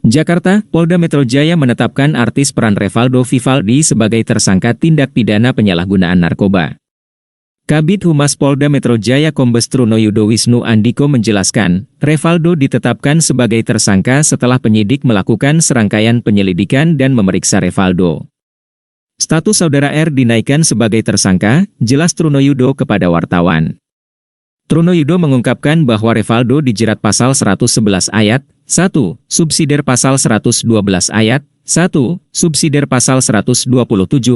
Jakarta, Polda Metro Jaya menetapkan artis peran Revaldo Vivaldi sebagai tersangka tindak pidana penyalahgunaan narkoba. Kabid Humas Polda Metro Jaya Kombes Trunoyudo Wisnu Andiko menjelaskan, Revaldo ditetapkan sebagai tersangka setelah penyidik melakukan serangkaian penyelidikan dan memeriksa Revaldo. Status saudara R dinaikkan sebagai tersangka, jelas Trunoyudo kepada wartawan. Trunoyudo mengungkapkan bahwa Revaldo dijerat pasal 111 ayat 1, subsidiar pasal 112 ayat 1, subsidiar pasal 127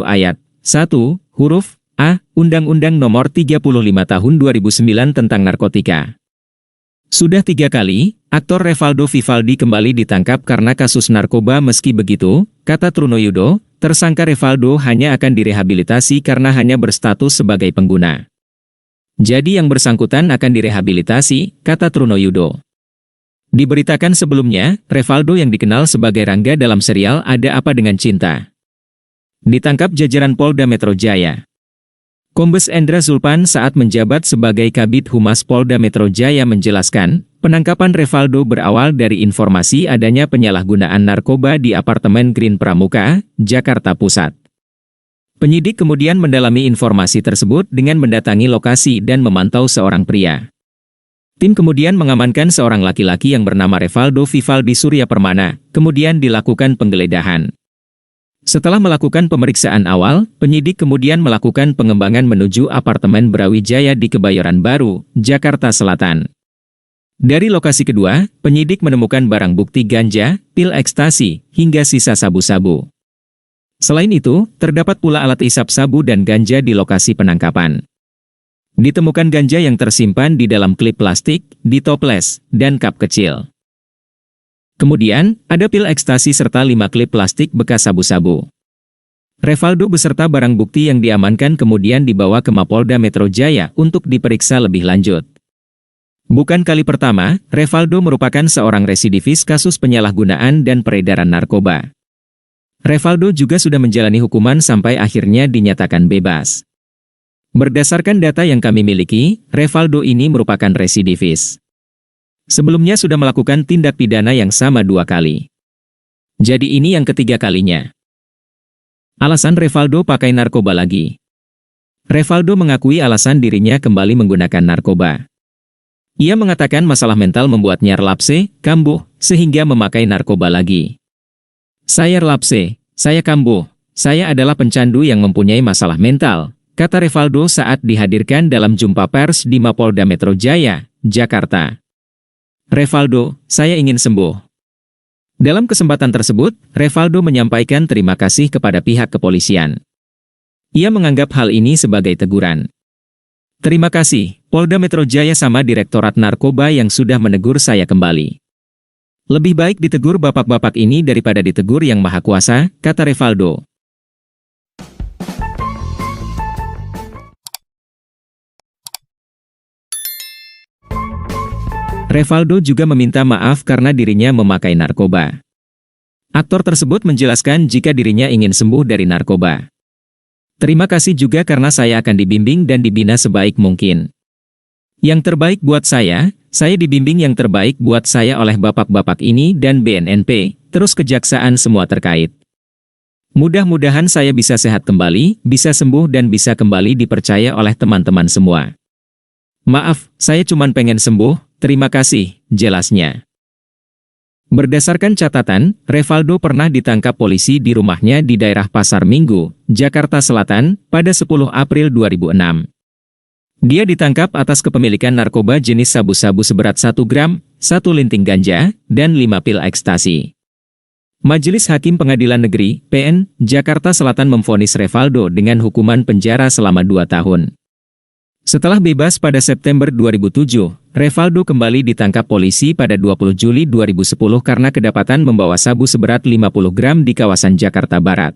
ayat 1, huruf A, Undang-Undang Nomor 35 Tahun 2009 tentang narkotika. Sudah 3 kali, aktor Revaldo Vivaldi kembali ditangkap karena kasus narkoba. Meski begitu, kata Trunoyudo, tersangka Revaldo hanya akan direhabilitasi karena hanya berstatus sebagai pengguna. Jadi yang bersangkutan akan direhabilitasi, kata Trunoyudo. Diberitakan sebelumnya, Revaldo yang dikenal sebagai Rangga dalam serial Ada Apa Dengan Cinta ditangkap jajaran Polda Metro Jaya. Kombes Endra Zulpan saat menjabat sebagai Kabid Humas Polda Metro Jaya menjelaskan, penangkapan Revaldo berawal dari informasi adanya penyalahgunaan narkoba di apartemen Green Pramuka, Jakarta Pusat. Penyidik kemudian mendalami informasi tersebut dengan mendatangi lokasi dan memantau seorang pria. Tim kemudian mengamankan seorang laki-laki yang bernama Revaldo Vivaldi Surya Permana, kemudian dilakukan penggeledahan. Setelah melakukan pemeriksaan awal, penyidik kemudian melakukan pengembangan menuju apartemen Brawijaya di Kebayoran Baru, Jakarta Selatan. Dari lokasi kedua, penyidik menemukan barang bukti ganja, pil ekstasi, hingga sisa sabu-sabu. Selain itu, terdapat pula alat isap sabu dan ganja di lokasi penangkapan. Ditemukan ganja yang tersimpan di dalam klip plastik, di toples, dan kap kecil. Kemudian, ada pil ekstasi serta 5 klip plastik bekas sabu-sabu. Revaldo beserta barang bukti yang diamankan kemudian dibawa ke Mapolda Metro Jaya untuk diperiksa lebih lanjut. Bukan kali pertama, Revaldo merupakan seorang residivis kasus penyalahgunaan dan peredaran narkoba. Revaldo juga sudah menjalani hukuman sampai akhirnya dinyatakan bebas. Berdasarkan data yang kami miliki, Revaldo ini merupakan residivis. Sebelumnya sudah melakukan tindak pidana yang sama 2 kali. Jadi ini yang ketiga kalinya. Alasan Revaldo pakai narkoba lagi. Revaldo mengakui alasan dirinya kembali menggunakan narkoba. Ia mengatakan masalah mental membuatnya relapse, kambuh, sehingga memakai narkoba lagi. Saya relapse, saya kambuh, saya adalah pencandu yang mempunyai masalah mental, kata Revaldo saat dihadirkan dalam jumpa pers di Mapolda Metro Jaya, Jakarta. Revaldo, saya ingin sembuh. Dalam kesempatan tersebut, Revaldo menyampaikan terima kasih kepada pihak kepolisian. Ia menganggap hal ini sebagai teguran. Terima kasih, Polda Metro Jaya sama Direktorat Narkoba yang sudah menegur saya kembali. Lebih baik ditegur bapak-bapak ini daripada ditegur Yang Maha Kuasa, kata Revaldo. Revaldo juga meminta maaf karena dirinya memakai narkoba. Aktor tersebut menjelaskan jika dirinya ingin sembuh dari narkoba. Terima kasih juga karena saya akan dibimbing dan dibina sebaik mungkin. Yang terbaik buat saya dibimbing yang terbaik buat saya oleh bapak-bapak ini dan BNNP, terus kejaksaan semua terkait. Mudah-mudahan saya bisa sehat kembali, bisa sembuh dan bisa kembali dipercaya oleh teman-teman semua. Maaf, saya cuman pengen sembuh, terima kasih, jelasnya. Berdasarkan catatan, Revaldo pernah ditangkap polisi di rumahnya di daerah Pasar Minggu, Jakarta Selatan, pada 10 April 2006. Dia ditangkap atas kepemilikan narkoba jenis sabu-sabu seberat 1 gram, 1 linting ganja, dan 5 pil ekstasi. Majelis Hakim Pengadilan Negeri, PN, Jakarta Selatan memvonis Revaldo dengan hukuman penjara selama 2 tahun. Setelah bebas pada September 2007, Revaldo kembali ditangkap polisi pada 20 Juli 2010 karena kedapatan membawa sabu seberat 50 gram di kawasan Jakarta Barat.